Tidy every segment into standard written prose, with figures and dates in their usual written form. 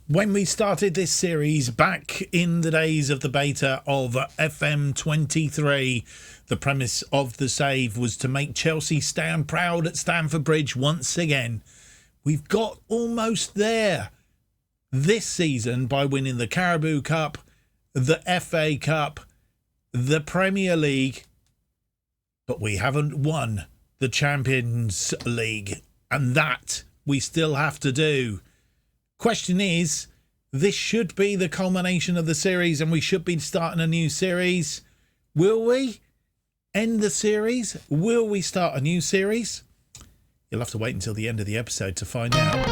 When we started this series back in the days of the beta of FM23, the premise of the save was to make Chelsea stand proud at Stamford Bridge once again. We've got almost there this season by winning the Carabao Cup, the FA Cup, the Premier League, but we haven't won the Champions League, and that we still have to do. Question is, this should be the culmination of the series and we should be starting a new series. Will we end the series? Will we start a new series? You'll have to wait until the end of the episode to find out.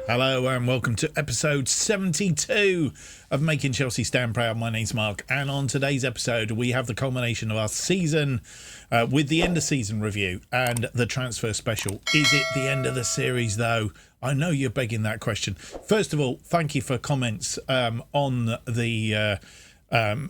Hello and welcome to episode 72 of Making Chelsea Stand Proud. My name's Mark, and on today's episode we have the culmination of our season with the end of season review and the transfer special. Is it the end of the series though? I know you're begging that question. First of all, thank you for comments on the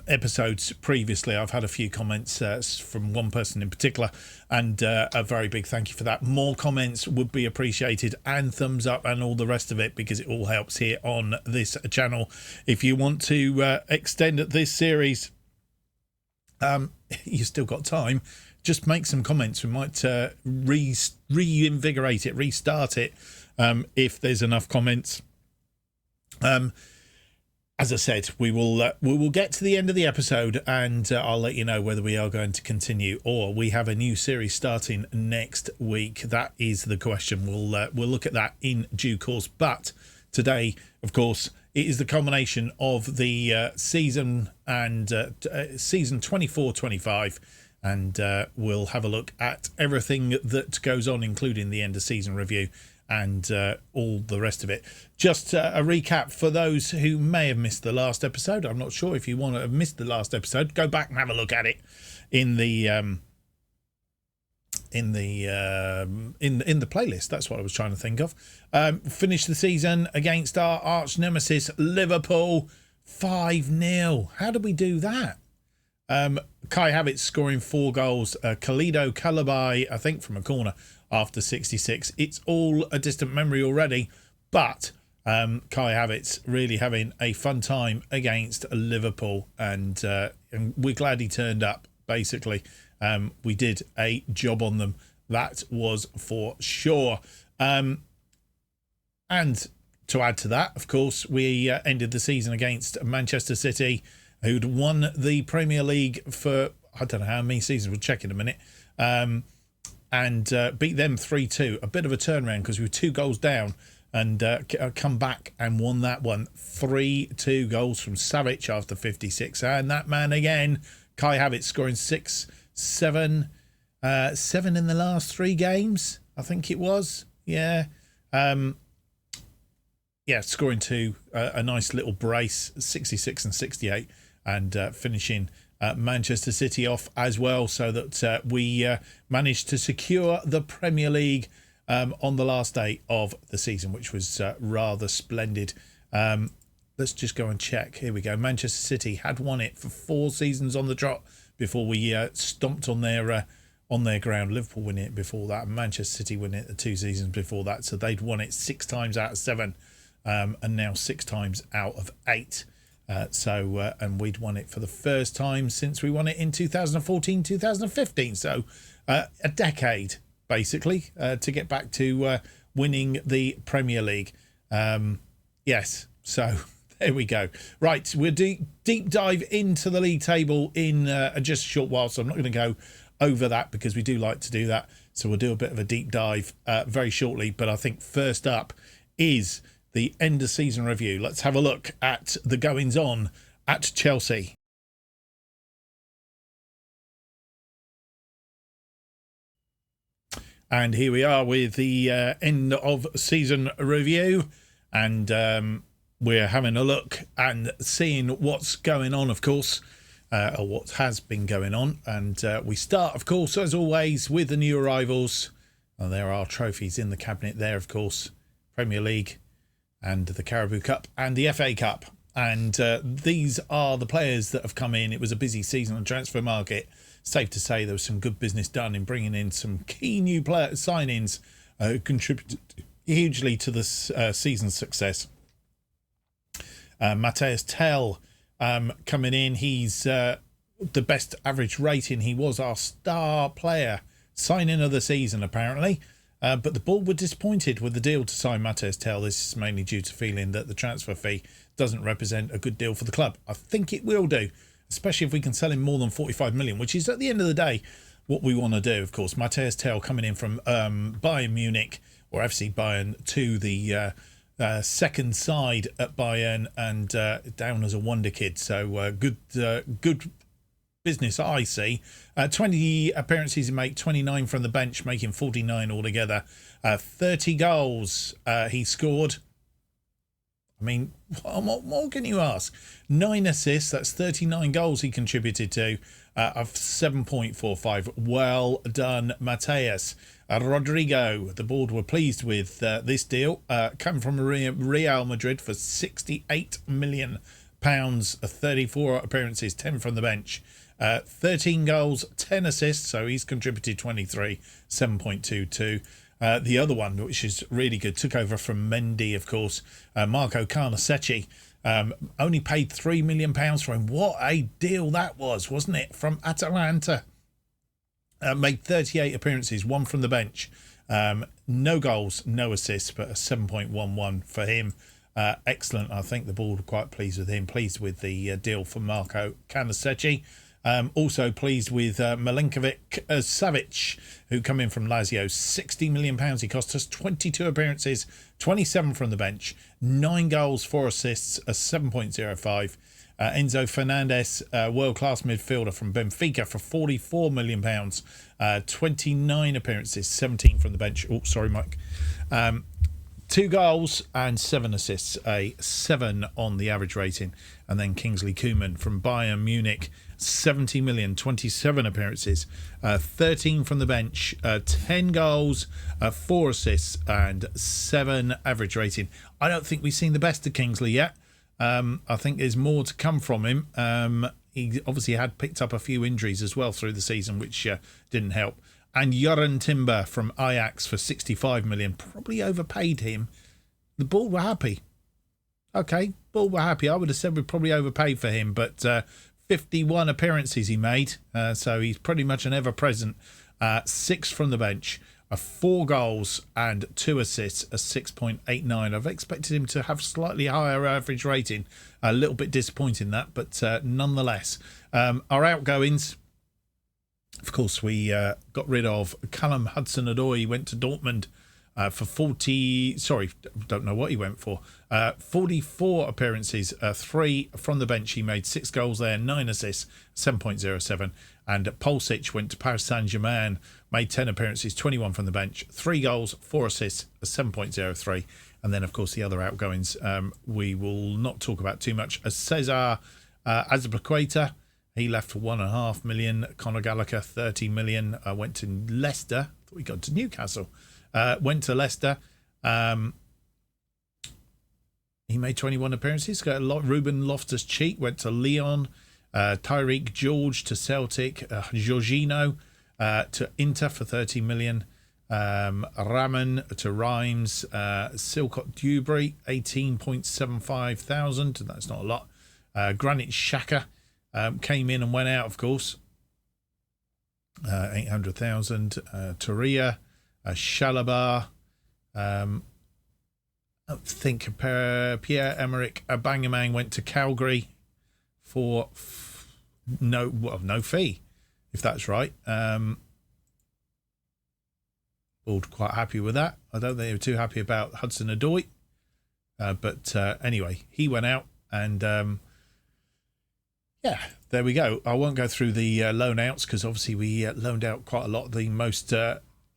episodes previously. I've had a few comments from one person in particular, and a very big thank you for that. More comments would be appreciated, and thumbs up and all the rest of it, because it all helps here on this channel. If you want to extend this series, you still got time. Just make some comments. We might reinvigorate it, restart it, if there's enough comments. As I said, we will get to the end of the episode, and I'll let you know whether we are going to continue or we have a new series starting next week. That is the question. We'll look at that in due course. But today, of course, it is the culmination of the season and season 24-25, and we'll have a look at everything that goes on, including the end of season review and all the rest of it. Just a recap for those who may have missed the last episode. I'm not sure if you want to have missed the last episode. Go back and have a look at it in the playlist. That's what I was trying to think of. Finished the season against our arch nemesis Liverpool 5-0. How did we do that? Kai Havertz scoring 4 goals. Khalido Koulibaly, I think, from a corner after 66. It's all a distant memory already, but Kai Havertz really having a fun time against Liverpool, and we're glad he turned up, basically. We did a job on them, that was for sure. And to add to that, of course, we ended the season against Manchester City, who'd won the Premier League for, I don't know how many seasons, we'll check in a minute, and beat them 3-2. A bit of a turnaround because we were 2 goals down, and come back and won that one 3-2. Goals from Savic after 56, and that man again, Kai Havertz, scoring 7 in the last 3 games, I think it was. Scoring 2, a nice little brace, 66 and 68, and finishing Manchester City off as well, so that we managed to secure the Premier League on the last day of the season, which was rather splendid. Let's just go and check. Here we go. Manchester City had won it for 4 seasons on the trot before we stomped on their ground. Liverpool win it before that, and Manchester City win it the 2 seasons before that. So they'd won it 6 times out of 7, and now 6 times out of 8. And we'd won it for the first time since we won it in 2014-2015. So a decade, basically, to get back to winning the Premier League. Yes, so there we go. Right, we'll deep dive into the league table in just a short while, so I'm not going to go over that because we do like to do that. So we'll do a bit of a deep dive very shortly. But I think first up is the end of season review. Let's have a look at the goings on at Chelsea. And here we are with the end of season review. And we're having a look and seeing what's going on, of course, or what has been going on. And we start, of course, as always, with the new arrivals. And there are trophies in the cabinet there, of course. Premier League and the Carabao Cup and the FA Cup. And these are the players that have come in. It was a busy season on the transfer market. Safe to say there was some good business done in bringing in some key new player signings who contributed hugely to this season's success. Matthias Tell coming in. He's the best average rating. He was our star player signing of the season, apparently. But the board were disappointed with the deal to sign Matthias Tell. This is mainly due to feeling that the transfer fee doesn't represent a good deal for the club. I think it will do, especially if we can sell him more than 45 million, which is at the end of the day what we want to do. Of course, Matthias Tell coming in from Bayern Munich, or FC Bayern, to the second side at Bayern, and down as a wonder kid. So good business, I see. 20 appearances he made, 29 from the bench, making 49 altogether. 30 goals he scored. I mean, what more can you ask? 9 assists, that's 39 goals he contributed to, of 7.45. Well done, Mateus. Rodrigo, the board were pleased with this deal. Come from Real Madrid for £68 million. 34 appearances, 10 from the bench. 13 goals, 10 assists, so he's contributed 23, 7.22. The other one, which is really good, took over from Mendy, of course. Marco Carnesecchi, only paid £3 million for him. What a deal that was, wasn't it? From Atalanta. Made 38 appearances, 1 from the bench. No goals, no assists, but a 7.11 for him. Excellent. I think the board were quite pleased with him, pleased with the deal for Marco Carnesecchi. Also pleased with Milinkovic Savic, who come in from Lazio. £60 million. He cost us 22 appearances, 27 from the bench, 9 goals, 4 assists, a 7.05. Enzo Fernandez, world-class midfielder from Benfica for £44 million. 29 appearances, 17 from the bench. Oh, sorry, Mike. 2 goals and 7 assists, a 7 on the average rating. And then Kingsley Coman from Bayern Munich, 70 million, 27 appearances, 13 from the bench, 10 goals, 4 assists, and 7 average rating. I don't think we've seen the best of Kingsley yet. I think there's more to come from him. He obviously had picked up a few injuries as well through the season, which didn't help. And Joran Timber from Ajax for 65 million. Probably overpaid him. The board were happy. Okay, board were happy. I would have said we probably overpaid for him, but 51 appearances he made. So he's pretty much an ever-present. 6 from the bench. 4 goals and 2 assists, a 6.89. I've expected him to have slightly higher average rating. A little bit disappointing that, but nonetheless. Our outgoings... Of course, we got rid of Callum Hudson-Odoi. He went to Dortmund for 40... Sorry, don't know what he went for. 44 appearances, 3 from the bench. He made 6 goals there, 9 assists, 7.07. And Pulisic went to Paris Saint-Germain, made 10 appearances, 21 from the bench, 3 goals, 4 assists, a 7.03. And then, of course, the other outgoings we will not talk about too much. Cesar Azpilicueta, he left for £1.5 million. Conor Gallagher, 30 million. Went to Leicester. Thought we got to Newcastle. Went to Leicester. He made 21 appearances. Got a lot. Ruben Loftus-Cheek went to Lyon. Tyreek George to Celtic. Jorginho to Inter for 30 million. Raman to Reims. Silcott Dewberry, 18.75 thousand. That's not a lot. Granit Xhaka came in and went out, of course. 800,000. Torreira, Shalabar. I think Pierre-Emerick Aubameyang went to Calgary for no fee, if that's right. All quite happy with that. I don't think they were too happy about Hudson-Odoi. But anyway, he went out and... yeah, there we go. I won't go through the loan outs because obviously we loaned out quite a lot. The most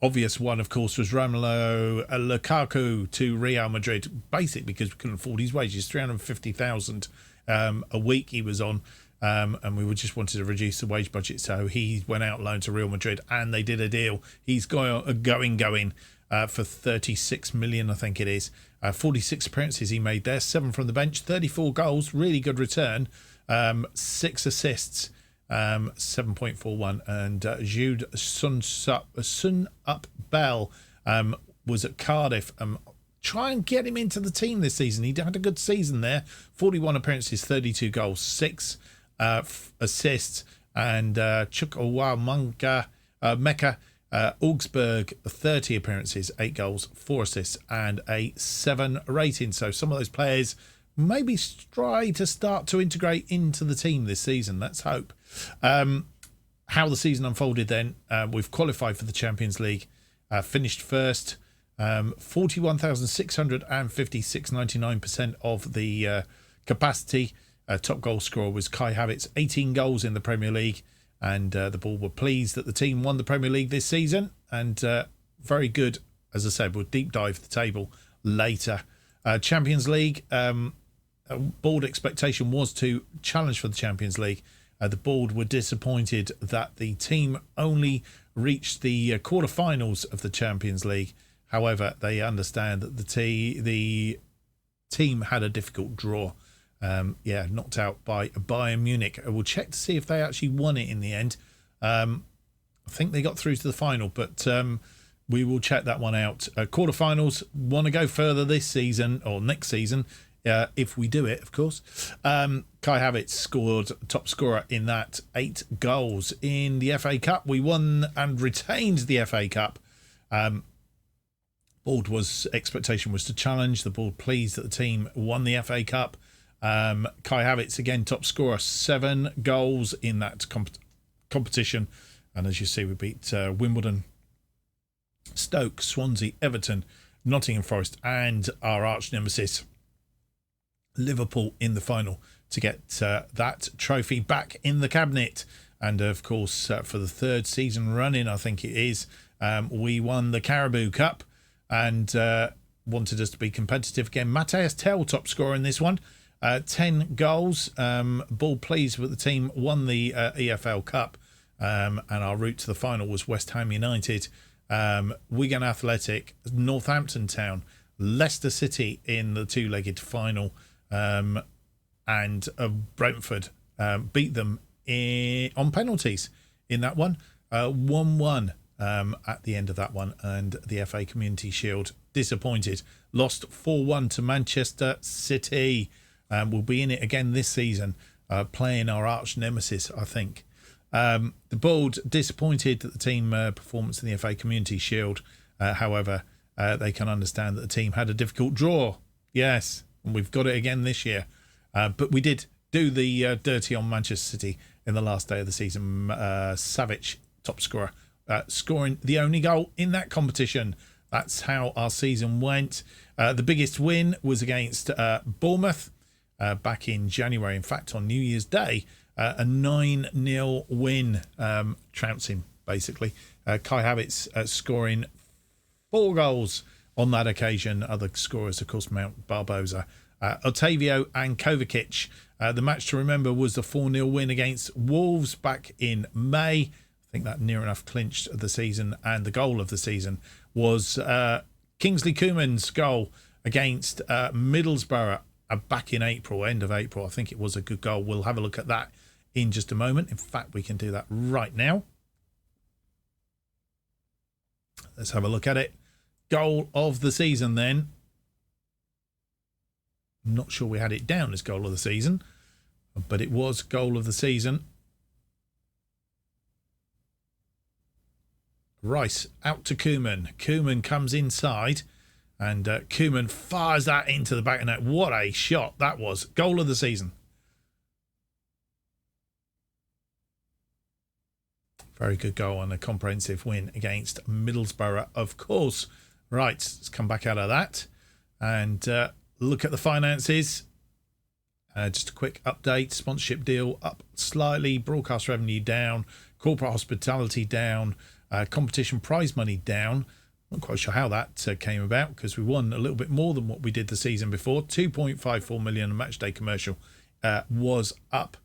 obvious one, of course, was Romelu Lukaku to Real Madrid, basically because we couldn't afford his wages. 350,000 a week he was on, and we just wanted to reduce the wage budget, so he went out loan to Real Madrid, and they did a deal. He's going for 36 million, I think it is. 46 appearances he made there, 7 from the bench, 34 goals, really good return, 6 assists. 7.41, and Jude Sun-Up Bell was at Cardiff. Try and get him into the team this season. He had a good season there. 41 appearances, 32 goals, 6 assists, and Chukwuemeka Mecca Augsburg, 30 appearances, 8 goals, 4 assists, and a 7 rating. So some of those players maybe try to start to integrate into the team this season. Let's hope. How the season unfolded then, we've qualified for the Champions League, finished first, 41,656, 99% of the capacity. Top goal scorer was Kai Havertz, 18 goals in the Premier League, and the Ball were pleased that the team won the Premier League this season, and very good. As I said, we'll deep dive the table later. Champions League, board expectation was to challenge for the Champions League. The board were disappointed that the team only reached the quarterfinals of the Champions League. However, they understand that the team had a difficult draw. Knocked out by Bayern Munich. We'll check to see if they actually won it in the end. I think they got through to the final, but we will check that one out. Quarterfinals, want to go further this season or next season. If we do it, of course. Kai Havertz scored top scorer in that, 8 goals. In the FA Cup, we won and retained the FA Cup. Expectation was to challenge. The board pleased that the team won the FA Cup. Kai Havertz, again, top scorer, 7 goals in that competition. And as you see, we beat Wimbledon, Stoke, Swansea, Everton, Nottingham Forest, and our arch nemesis, Liverpool, in the final to get that trophy back in the cabinet. And of course, for the 3rd season running, I think it is, we won the Carabao Cup and wanted us to be competitive again. Matthias Tell, top scorer in this one, 10 goals. Ball pleased with the team, won the EFL Cup, and our route to the final was West Ham United, Wigan Athletic, Northampton Town, Leicester City in the 2-legged final. And Brentford beat them on penalties in that one, 1-1 at the end of that one. And the FA Community Shield, disappointed, lost 4-1 to Manchester City. We'll be in it again this season, playing our arch nemesis, I think. The board disappointed at the team performance in the FA Community Shield. However, they can understand that the team had a difficult draw. Yes. And we've got it again this year. But we did do the dirty on Manchester City in the last day of the season. Savic, top scorer, scoring the only goal in that competition. That's how our season went. The biggest win was against Bournemouth back in January. In fact, on New Year's Day, a 9-0 win, trouncing, basically. Kai Havertz scoring 4 goals on that occasion. Other scorers, of course, Mount Barbosa, Otavio and Kovacic. The match to remember was the 4-0 win against Wolves back in May. I think that near enough clinched the season. And the goal of the season was Kingsley Coman's goal against Middlesbrough back in April, end of April. I think it was a good goal. We'll have a look at that in just a moment. In fact, we can do that right now. Let's have a look at it. Goal of the season then. I'm not sure we had it down as goal of the season, but it was goal of the season. Rice out to Koeman. Koeman comes inside and Koeman fires that into the back of the net. What a shot that was. Goal of the season. Very good goal and a comprehensive win against Middlesbrough, of course. Right, let's come back out of that and look at the finances. Just a quick update. Sponsorship deal up slightly. Broadcast revenue down. Corporate hospitality down. Competition prize money down. Not quite sure how that came about, because we won a little bit more than what we did the season before. 2.54 million. A matchday commercial was up.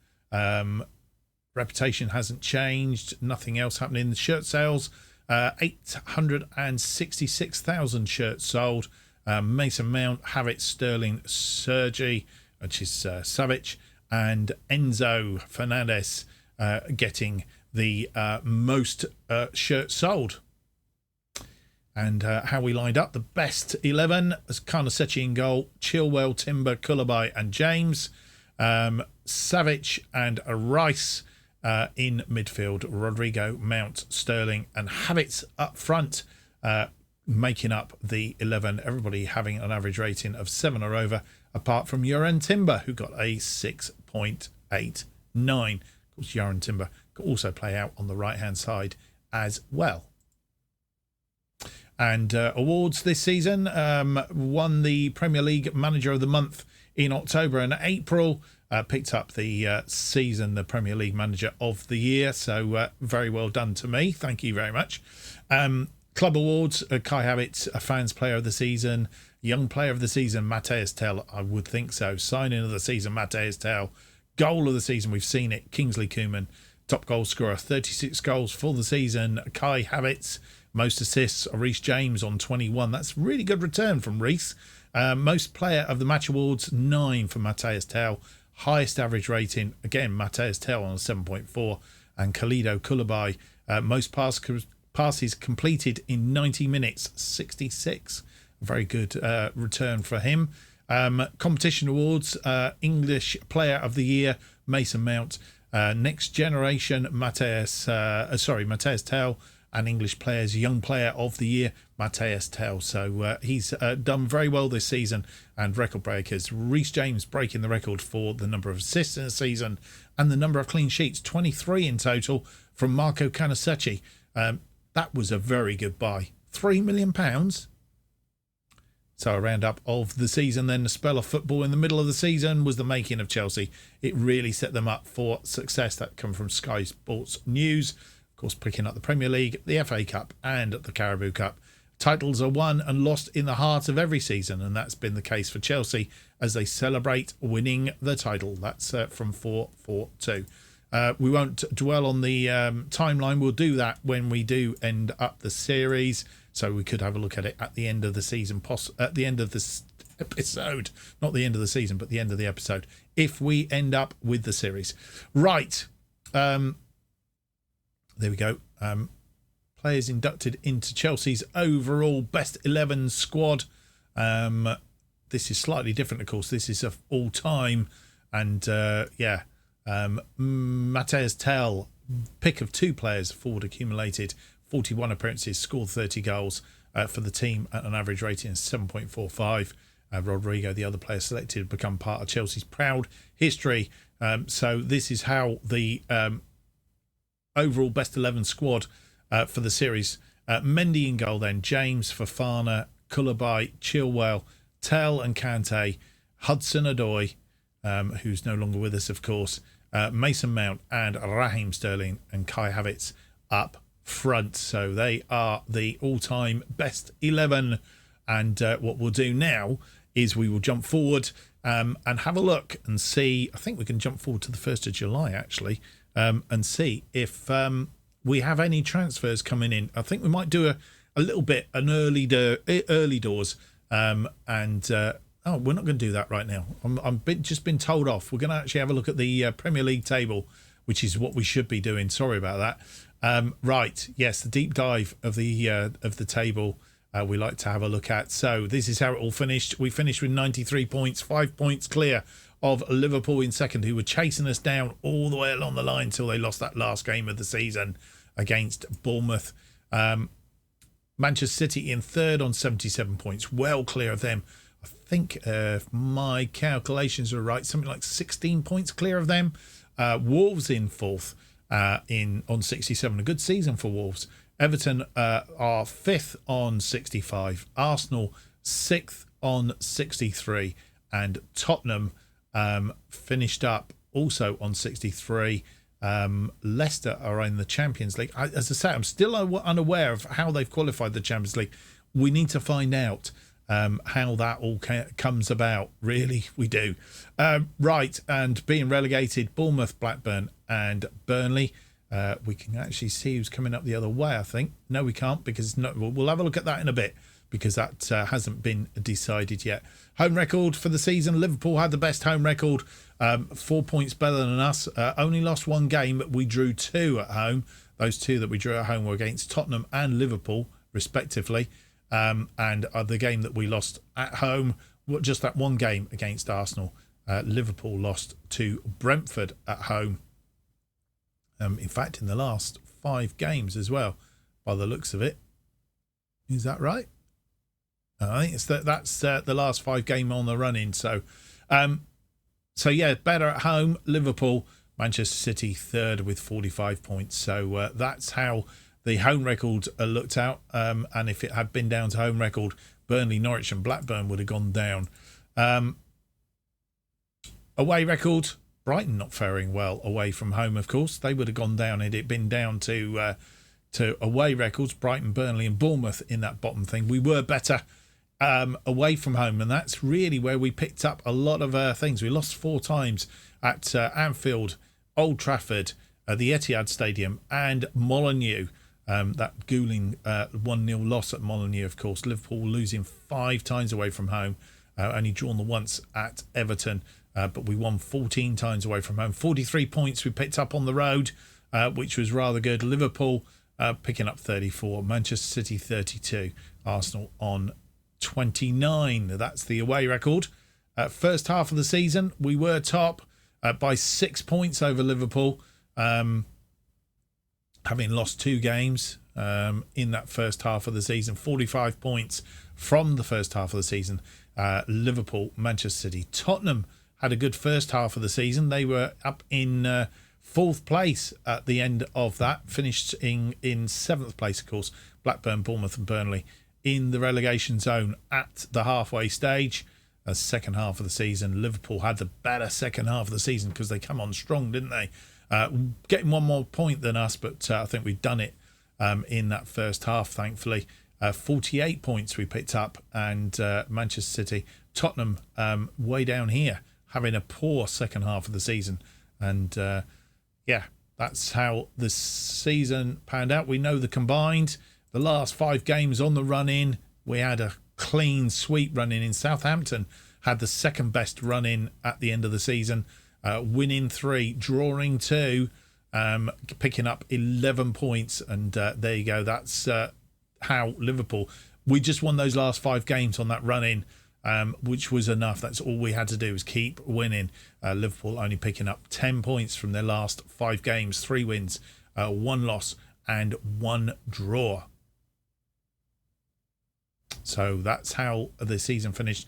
Reputation hasn't changed. Nothing else happening. The shirt sales, 866,000 shirts sold. Mason Mount, Havertz, Sterling, Sergi, which is Savic, and Enzo Fernandez getting the most shirts sold. And how we lined up: the best 11 as Karnasechi in goal, Chilwell, Timber, Koulibaly and James, Savic and Rice in midfield, Rodrigo, Mount, Sterling and Havertz up front, making up the 11. Everybody having an average rating of 7 or over, apart from Yoran Timber, who got a 6.89. Of course, Yoran Timber could also play out on the right-hand side as well. And awards this season, won the Premier League Manager of the Month in October and April, picked up the season, the Premier League Manager of the Year. So very well done to me. Thank you very much. Club awards, Kai Havertz, a Fans Player of the Season, Young Player of the Season, Matthias Tell, I would think so. Signing of the season, Matthias Tell. Goal of the season, we've seen it, Kingsley Coman. Top goal scorer, 36 goals for the season, Kai Havertz. Most assists, Reece James on 21. That's really good return from Reece. Most player of the match awards, 9 for Matthias Tell. Highest average rating, again, Matthias Tell on a 7.4. And Khalido Koulibaly, most passes completed in 90 minutes, 66. Very good return for him. Competition awards, English Player of the Year, Mason Mount. Next Generation, Matthias Tell. And English Players, Young Player of the Year, Matthias Tell. So he's done very well this season. And record breakers, Reece James breaking the record for the number of assists in a season and the number of clean sheets, 23 in total from Marco Karnasechi. That was a very good buy. £3 million. So a roundup of the season. Then the spell of football in the middle of the season was the making of Chelsea. It really set them up for success. That come from Sky Sports News. Of course, picking up the Premier League, the FA Cup and the Carabao Cup. Titles are won and lost in the heart of every season, and that's been the case for Chelsea as they celebrate winning the title. That's from 4-4-2. We won't dwell on the timeline. We'll do that when we do end up the series, so we could have a look at it at the end of the season, at the end of this episode. Not the end of the season, but the end of the episode, if we end up with the series. Right. There we go. Players inducted into Chelsea's overall best 11 squad. This is slightly different, of course. This is of all time. And Matthias Tell, pick of 2 players forward, accumulated 41 appearances, scored 30 goals for the team at an average rating of 7.45. Rodrigo, the other player selected, become part of Chelsea's proud history. So this is how the overall best 11 squad for the series. Mendy in goal then, James, Fofana, Koulibaly, Chilwell, Tell and Kante, Hudson-Odoi, who's no longer with us, of course, Mason Mount and Raheem Sterling and Kai Havertz up front. So they are the all-time best 11. And what we'll do now is we will jump forward and have a look and see. I think we can jump forward to the 1st of July, actually, and see if we have any transfers coming in. I think we might do a little bit, an early doors. We're not going to do that right now. Just been told off. We're going to actually have a look at the Premier League table, which is what we should be doing. Sorry about that. Right, yes, the deep dive of the table we like to have a look at. So this is how it all finished. We finished with 93 points, 5 points clear of Liverpool in second, who were chasing us down all the way along the line till they lost that last game of the season against Bournemouth. Manchester City in third on 77 points, well clear of them. I think if my calculations are right, something like 16 points clear of them. Wolves in fourth on 67, a good season for Wolves. Everton are fifth on 65, Arsenal sixth on 63, and Tottenham finished up also on 63. Leicester are in the Champions League. As I say, I'm still unaware of how they've qualified the Champions League. We need to find out how that all comes about. Really, we do. Right, and being relegated, Bournemouth, Blackburn and Burnley. We can actually see who's coming up the other way, I think. No, we can't, because we'll have a look at that in a bit, because that hasn't been decided yet. Home record for the season. Liverpool had the best home record, 4 points better than us. Only lost one game, but we drew 2 at home. Those 2 that we drew at home were against Tottenham and Liverpool, respectively. And the game that we lost at home, just that one game against Arsenal. Liverpool lost to Brentford at home. In fact, in the last 5 games as well, by the looks of it. Is that right? I think that's the last 5 game on the run-in. So yeah, better at home. Liverpool, Manchester City third with 45 points. So that's how the home record looked out. And if it had been down to home record, Burnley, Norwich and Blackburn would have gone down. Away record, Brighton not faring well away from home, of course. They would have gone down had it been down to away records. Brighton, Burnley and Bournemouth in that bottom thing. We were better away from home, and that's really where we picked up a lot of things. We lost 4 times at Anfield, Old Trafford, the Etihad Stadium and Molineux. That Gouling 1-0 loss at Molineux, of course. Liverpool losing 5 times away from home, only drawn the once at Everton. But we won 14 times away from home. 43 points we picked up on the road, which was rather good. Liverpool picking up 34. Manchester City 32. Arsenal on 29. That's the away record. First half of the season, we were top by 6 points over Liverpool, having lost 2 games in that first half of the season. 45 points from the first half of the season. Liverpool, Manchester City, Tottenham had a good first half of the season. They were up in 4th place at the end of that, finished in 7th place, of course. Blackburn, Bournemouth and Burnley in the relegation zone at the halfway stage. Second half of the season, Liverpool had the better second half of the season because they come on strong, didn't they? Getting 1 more point than us, but I think we've done it in that first half, thankfully. 48 points we picked up, and Manchester City, Tottenham way down here, having a poor second half of the season. And yeah, that's how the season panned out. We know the combined, the last 5 games on the run-in, we had a clean sweep run-in in. Southampton had the second best run-in at the end of the season, winning 3, drawing 2, picking up 11 points. And there you go. That's how Liverpool, we just won those last 5 games on that run-in, which was enough. That's all we had to do, was keep winning. Liverpool only picking up 10 points from their last 5 games, 3 wins, 1 loss and 1 draw. So that's how the season finished.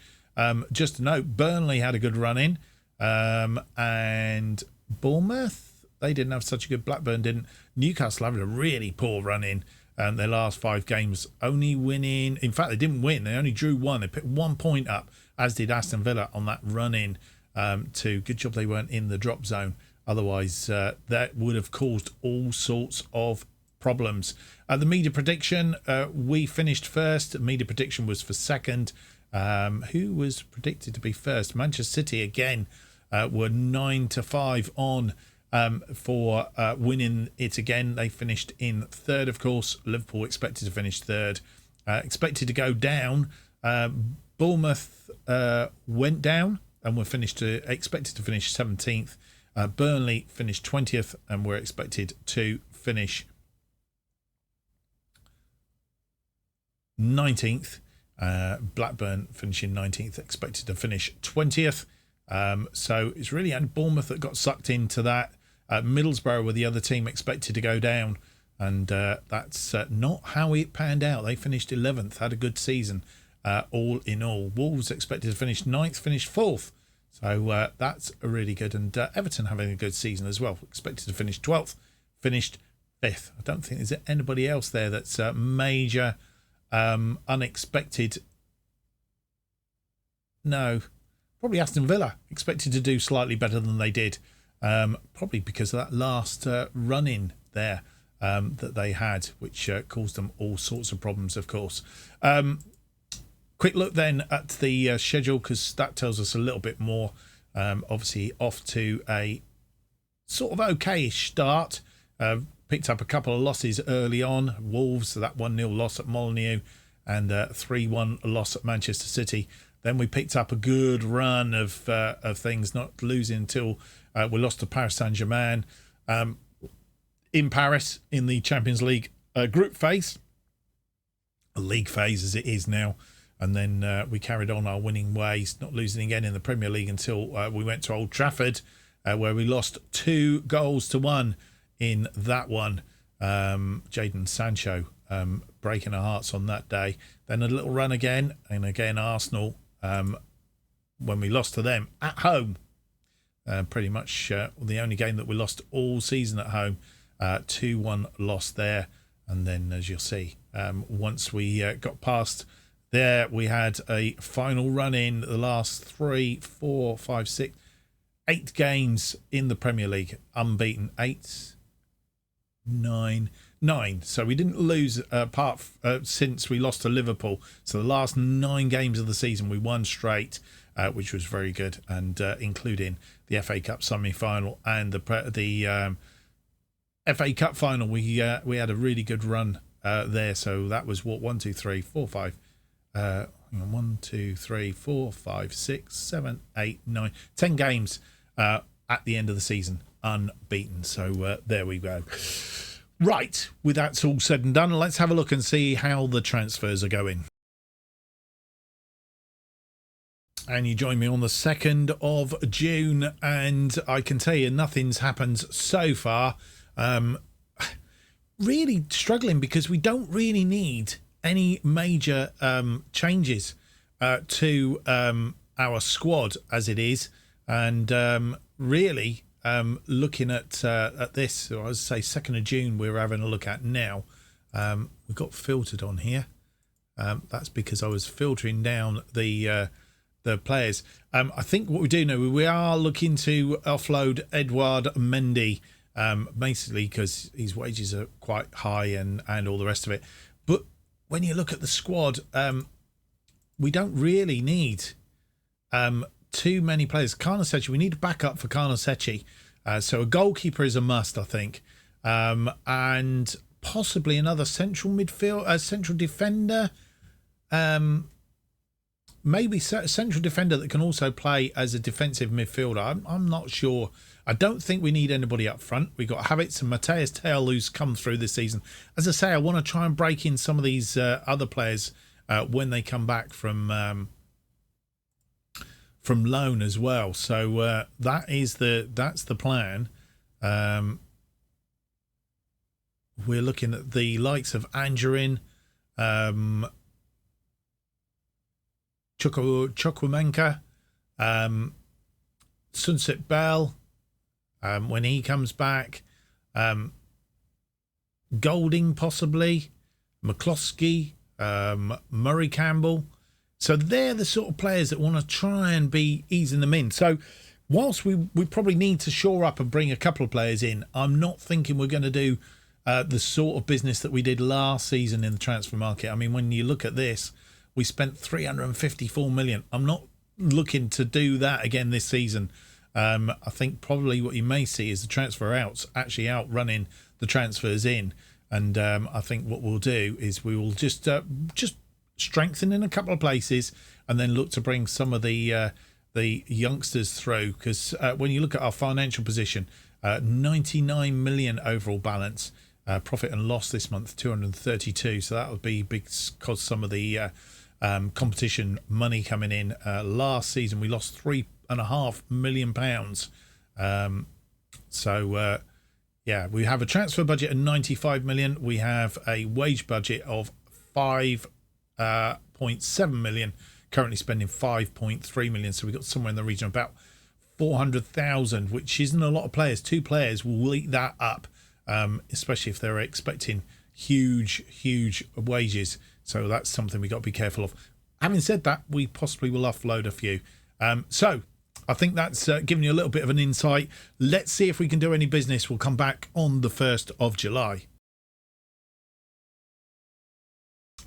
Just to note, Burnley had a good run in, and Bournemouth, they didn't have such a good. Blackburn didn't. Newcastle had a really poor run in. Their last 5 games, only winning. In fact, they didn't win. They only drew 1. They picked 1 point up, as did Aston Villa on that run in. Good job they weren't in the drop zone. Otherwise, that would have caused all sorts of problems. The media prediction, we finished first. Media prediction was for second. Who was predicted to be first? Manchester City again were 9-5 on for winning it again. They finished in third, of course. Liverpool expected to finish third. Expected to go down. Bournemouth went down and were expected to finish 17th. Burnley finished 20th and were expected to finish 19th. Blackburn finishing 19th, expected to finish 20th. So it's really only Bournemouth that got sucked into that. Middlesbrough were the other team expected to go down, and that's not how it panned out. They finished 11th, had a good season all in all. Wolves expected to finish 9th, finished 4th. So that's really good. And Everton having a good season as well, expected to finish 12th, finished 5th. I don't think there's anybody else there that's major unexpected. No, probably Aston Villa expected to do slightly better than they did. probably because of that last run-in there that they had, which caused them all sorts of problems, of course. Quick look then at the schedule, because that tells us a little bit more. Obviously off to a sort of okay-ish start. Picked up a couple of losses early on. Wolves, that 1-0 loss at Molineux, and 3-1 loss at Manchester City. Then we picked up a good run of things, not losing until we lost to Paris Saint-Germain in Paris in the Champions League group phase, a league phase as it is now. And then we carried on our winning ways, not losing again in the Premier League until we went to Old Trafford, where we lost 2-1 in that one. Jadon Sancho breaking our hearts on that day. Then a little run again, and again Arsenal, when we lost to them at home. Pretty much the only game that we lost all season at home. 2-1 loss there. And then, as you'll see, once we got past there, we had a final run in the last 3, 4, 5, 6, 8 games in the Premier League. Unbeaten. 8, 9. So we didn't lose since we lost to Liverpool. So the last 9 games of the season we won straight, which was very good, and including the FA Cup semi-final and the FA Cup final. We had a really good run there. So that was what, 1, 2, 3, 4, 5. 1, 2, 3, 4, 5, 6, 7, 8, 9, 10 games at the end of the season unbeaten. So there we go. Right, with that all said and done, let's have a look and see how the transfers are going. And you join me on the 2nd of June, and I can tell you nothing's happened so far. Really struggling because we don't really need any major changes to our squad as it is, and really looking at this, or I would say 2nd of June we're having a look at now. We've got filtered on here. That's because I was filtering down the players. I think what we do know, we are looking to offload Edouard Mendy, basically because his wages are quite high and all the rest of it. But when you look at the squad, we don't really need too many players. Carnesecchi, we need a backup for Carnesecchi. So a goalkeeper is a must, I think. And possibly another central defender. Maybe a central defender that can also play as a defensive midfielder. I'm not sure. I don't think we need anybody up front. We've got Havertz and Matthias Tel who's come through this season. As I say, I want to try and break in some of these other players when they come back from loan as well. So that's the plan. We're looking at the likes of Angerin, Chukwuemeka, Sunset Bell, when he comes back, Golding possibly, McCloskey, Murray Campbell. So they're the sort of players that want to try and be easing them in. So whilst we probably need to shore up and bring a couple of players in, I'm not thinking we're going to do the sort of business that we did last season in the transfer market. I mean, when you look at this, we spent 354 million. I'm not looking to do that again this season. I think probably what you may see is the transfer outs actually outrunning the transfers in. And I think what we'll do is we will just strengthen in a couple of places and then look to bring some of the youngsters through. Because when you look at our financial position, 99 million overall balance, profit and loss this month 232. So that would be because some of the competition money coming in. Last season we lost £3.5 million. Yeah, we have a transfer budget of 95 million. We have a wage budget of 5.7 million. Currently spending 5.3 million. So we've got somewhere in the region of about 400,000, which isn't a lot of players. 2 players will eat that up, especially if they're expecting huge wages. So that's something we've got to be careful of. Having said that, we possibly will offload a few. So I think that's given you a little bit of an insight. Let's see if we can do any business. We'll come back on the 1st of July.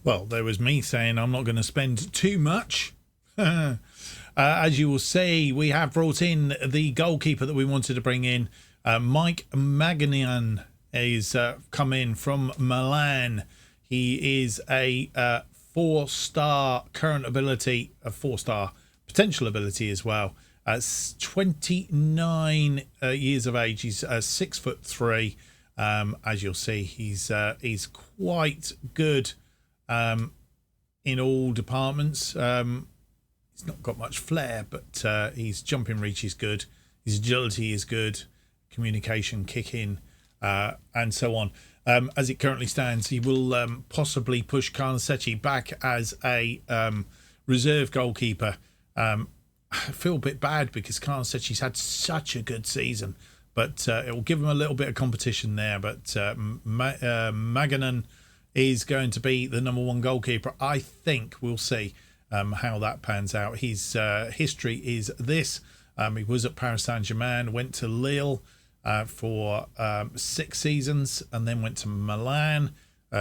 Well, there was me saying I'm not going to spend too much. As you will see, we have brought in the goalkeeper that we wanted to bring in. Mike Maganian is come in from Milan. He is a 4-star current ability, a 4-star potential ability as well. 29 years of age. He's 6'3". As you'll see, he's quite good in all departments. He's not got much flair, but his jumping reach is good. His agility is good. Communication, kicking, and so on. As it currently stands, he will possibly push Carnesecchi back as a reserve goalkeeper. I feel a bit bad because Carnesecchi's had such a good season, but it will give him a little bit of competition there. But Maganan is going to be the number one goalkeeper. I think we'll see how that pans out. His history is this. He was at Paris Saint-Germain, went to Lille for 6 seasons, and then went to Milan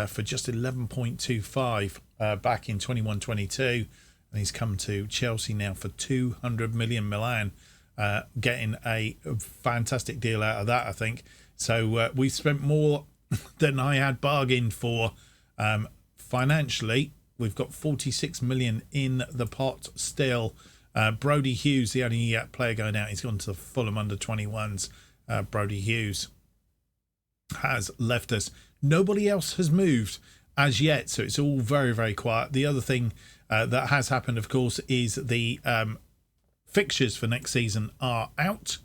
for just 11.25 back in 21-22. And he's come to Chelsea now for 200 million. Milan getting a fantastic deal out of that, I think. So we've spent more than I had bargained for financially. We've got 46 million in the pot still. Brody Hughes, the only player going out, he's gone to the Fulham under 21s. Brody Hughes has left us. Nobody else has moved as yet, so it's all very, very quiet. The other thing that has happened, of course, is the fixtures for next season are out.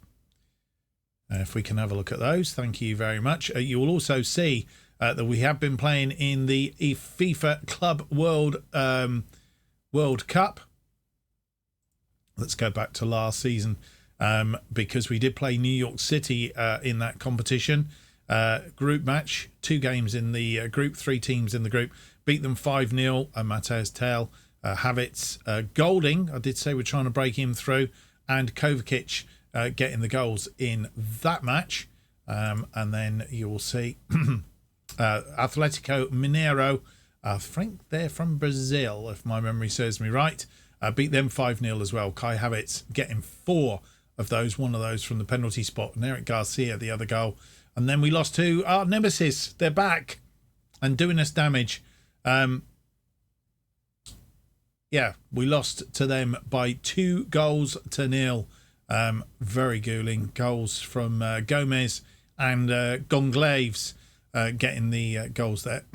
If we can have a look at those, thank you very much. You will also see that we have been playing in the FIFA Club World Cup. Let's go back to last season because we did play New York City in that competition. Group match, 2 games in the group, 3 teams in the group. Beat them 5-0. Mateus Tel, Havertz, Golding. I did say we're trying to break him through. And Kovacic getting the goals in that match. And then you will see Atletico Mineiro. I think they're from Brazil, if my memory serves me right. Beat them 5-0 as well. Kai Havertz getting 4 of those, one of those from the penalty spot, and Eric Garcia the other goal. And then we lost to our nemesis. They're back and doing us damage. Yeah, we lost to them by 2-0. Very ghouling goals from Gomez and Gonglaves getting the goals there.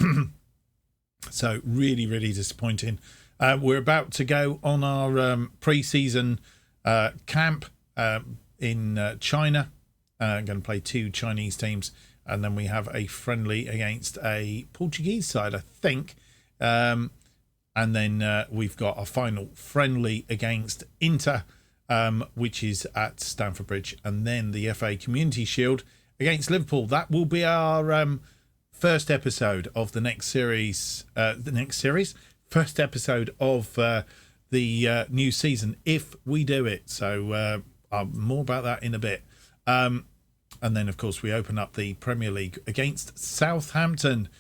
So really, really disappointing. We're about to go on our pre-season camp in China. I'm going to play 2 Chinese teams, and then we have a friendly against a Portuguese side, I think. And then we've got a final friendly against Inter, which is at Stamford Bridge, and then the FA Community Shield against Liverpool. That will be our first episode of the next series. First episode of the new season, if we do it. So more about that in a bit. And then, of course, we open up the Premier League against Southampton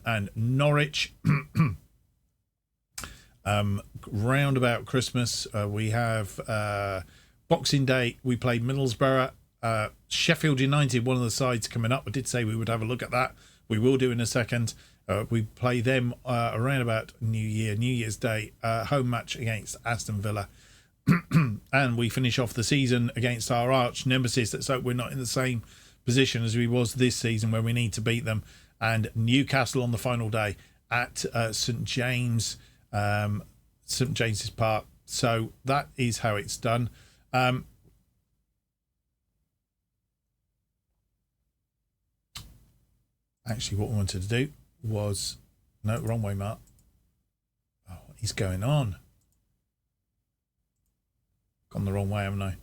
and Norwich. Round about Christmas, we have Boxing Day. We played Middlesbrough. Sheffield United, one of the sides coming up. I did say we would have a look at that. We will do in a second. We play them around about New Year's Day, home match against Aston Villa. And we finish off the season against our arch nemesis. Let's hope we're not in the same position as we was this season where we need to beat them. And Newcastle on the final day at St James's Park. So that is how it's done. Actually, what we wanted to do was... No, wrong way, Mark. Oh, he's going on. Gone the wrong way, haven't I?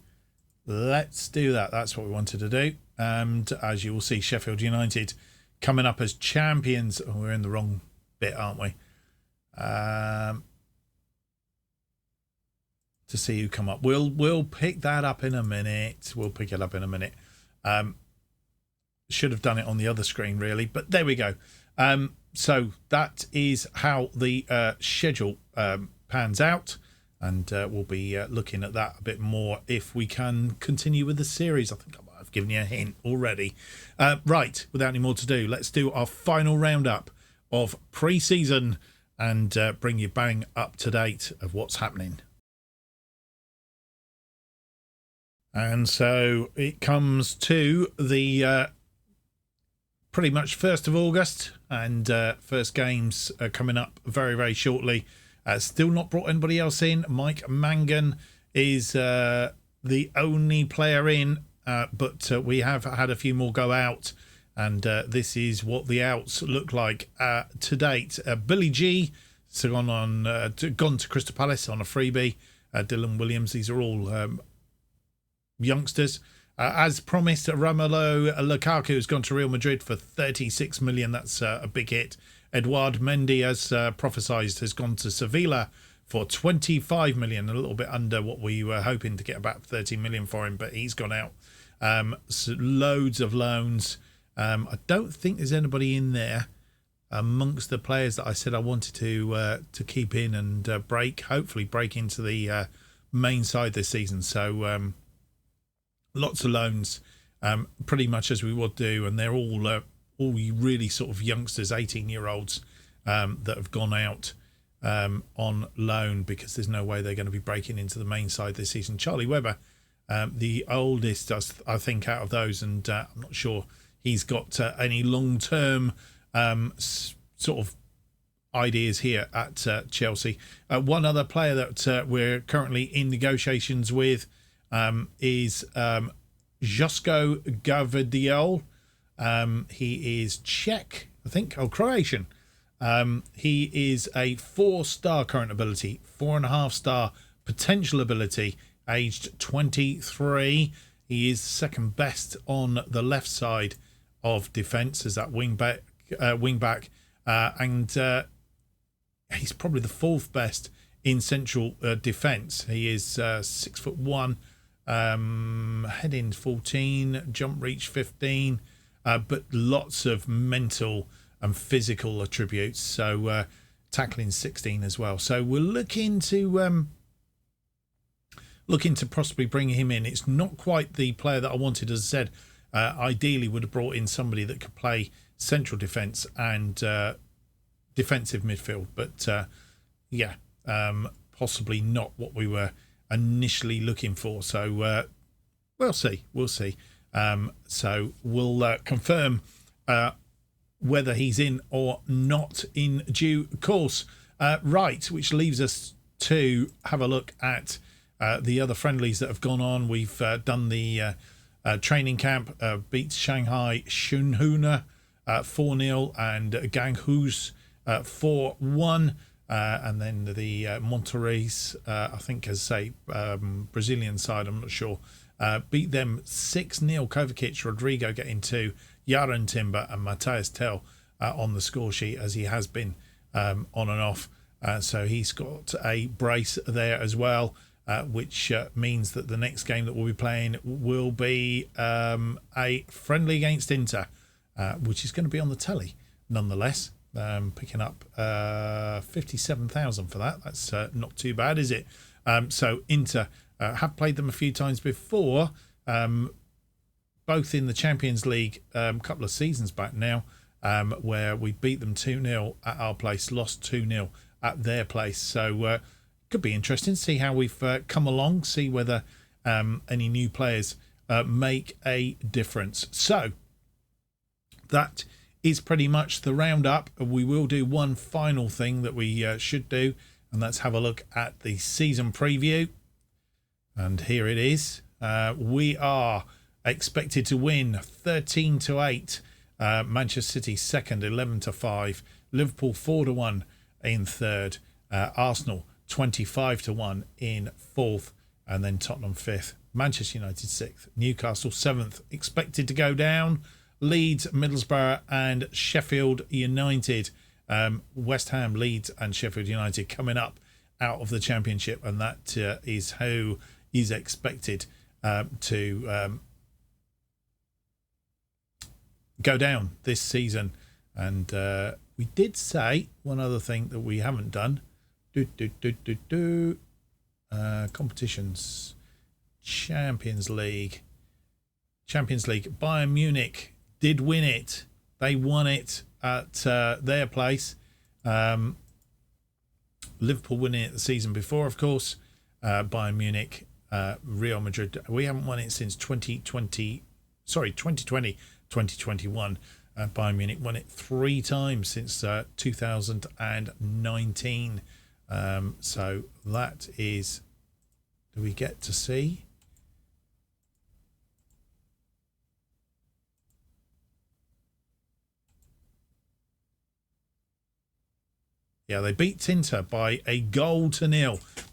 Let's do that. That's what we wanted to do. And as you will see, Sheffield United coming up as champions. Oh, we're in the wrong bit, aren't we? to see who come up. We'll pick that up in a minute. We'll pick it up in a minute. Should have done it on the other screen, really, but there we go. So that is how the schedule pans out, and we'll be looking at that a bit more if we can continue with the series. I think I might have given you a hint already. Right, without any more to do, let's do our final roundup of pre-season and bring you bang up to date of what's happening. And so it comes to the pretty much 1st of August, and first games are coming up very, very shortly. Still not brought anybody else in. Mike Mangan is the only player in, but we have had a few more go out, and this is what the outs look like to date. Billy G has gone to Crystal Palace on a freebie. Dylan Williams, these are all youngsters. As promised, Romelu Lukaku has gone to Real Madrid for 36 million. That's a big hit. Eduard Mendy, as prophesised, has gone to Sevilla for 25 million, a little bit under what we were hoping to get, about 30 million for him, but he's gone out. So loads of loans. I don't think there's anybody in there amongst the players that I said I wanted to keep in and hopefully break into the main side this season. So lots of loans, pretty much as we would do, and they're all really sort of youngsters, 18-year-olds that have gone out on loan because there's no way they're going to be breaking into the main side this season. Charlie Webber, the oldest, I think, out of those, and I'm not sure he's got any long-term sort of ideas here at Chelsea. One other player that we're currently in negotiations with is Josko Gvardiol. He is Czech, I think, Croatian. He is a 4-star current ability, 4.5-star potential ability, aged 23. He is second best on the left side of defence as that wing back, and he's probably the 4th best in central defence. He is 6'1", heading 14, jump reach 15, but lots of mental and physical attributes. So tackling 16 as well. So we're looking to possibly bring him in. It's not quite the player that I wanted, as I said. Ideally would have brought in somebody that could play central defence and defensive midfield, but possibly not what we were initially looking for. So we'll see. So we'll confirm whether he's in or not in due course. Right, which leaves us to have a look at the other friendlies that have gone on. We've done the training camp, beat Shanghai Shunhuna 4-0 and Ganghus 4-1. And then the Monterrey's, I think, as I say, Brazilian side, I'm not sure, beat them 6-0. Kovacic, Rodrigo getting 2, Yaron Timber and Matthias Tell on the score sheet, as he has been on and off. So he's got a brace there as well, which means that the next game that we'll be playing will be a friendly against Inter, which is going to be on the telly nonetheless. Picking up 57,000 for that. That's not too bad, is it? So Inter have played them a few times before, both in the Champions League a couple of seasons back now, where we beat them 2-0 at our place, lost 2-0 at their place. So could be interesting to see how we've come along, see whether any new players make a difference. So that is pretty much the roundup. We will do one final thing that we should do, and let's have a look at the season preview. And here it is. We are expected to win 13-8. Manchester City second, 11-5. Liverpool 4-1 in third. Arsenal 25-1 in fourth, and then Tottenham fifth. Manchester United sixth. Newcastle seventh. Expected to go down. Leeds, Middlesbrough and Sheffield United. West Ham, Leeds and Sheffield United coming up out of the Championship, and that is who is expected to go down this season. And we did say one other thing that we haven't done. Competitions. Champions League. Bayern Munich did win it. They won it at their place. Liverpool winning it the season before, of course. Bayern Munich, Real Madrid. We haven't won it since 2020, 2021. Bayern Munich won it 3 times since 2019. So that is, do we get to see? Yeah, they beat Inter by 1-0.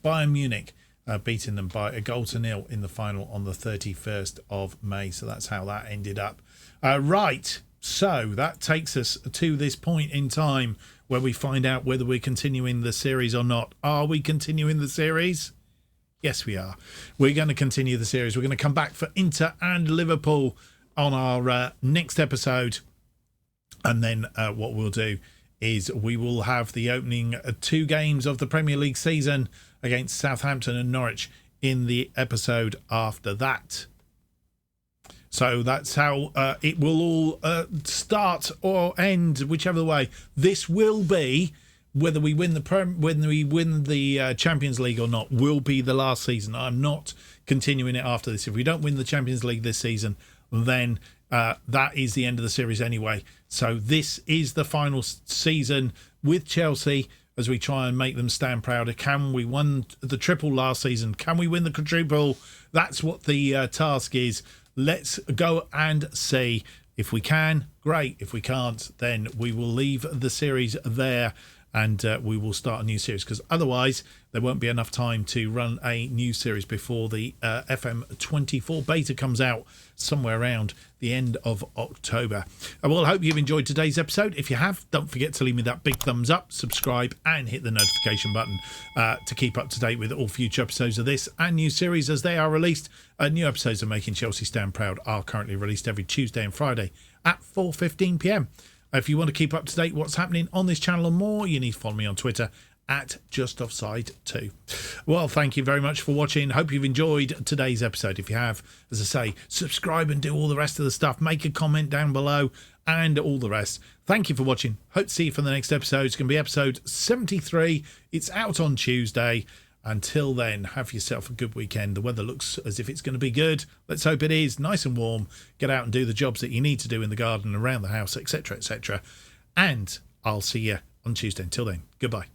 Bayern Munich beating them by 1-0 in the final on the 31st of May. So that's how that ended up. Right. So that takes us to this point in time where we find out whether we're continuing the series or not. Are we continuing the series? Yes, we are. We're going to continue the series. We're going to come back for Inter and Liverpool on our next episode. And then what we'll do is we will have the opening 2 games of the Premier League season against Southampton and Norwich in the episode after that. So that's how it will all start or end, whichever way. This will be, whether we win the Champions League or not, will be the last season. I'm not continuing it after this. If we don't win the Champions League this season, then that is the end of the series anyway. So this is the final season with Chelsea as we try and make them stand prouder. Can we win the triple last season? Can we win the quadruple? That's what the task is. Let's go and see. If we can, great. If we can't, then we will leave the series there and we will start a new series, because otherwise there won't be enough time to run a new series before the FM24 beta comes out somewhere around the end of October. Well, I hope you've enjoyed today's episode. If you have, don't forget to leave me that big thumbs up, subscribe and hit the notification button to keep up to date with all future episodes of this and new series as they are released. New episodes of Making Chelsea Stand Proud are currently released every Tuesday and Friday at 4:15 p.m. If you want to keep up to date what's happening on this channel and more, you need to follow me on Twitter at JustOffsideFM. Well, thank you very much for watching. Hope you've enjoyed today's episode. If you have, as I say, subscribe and do all the rest of the stuff. Make a comment down below and all the rest. Thank you for watching. Hope to see you for the next episode. It's going to be episode 73. It's out on Tuesday. Until then, have yourself a good weekend. The weather looks as if it's going to be good. Let's hope it is. Nice and warm. Get out and do the jobs that you need to do in the garden, around the house, etc., etc. And I'll see you on Tuesday. Until then, goodbye.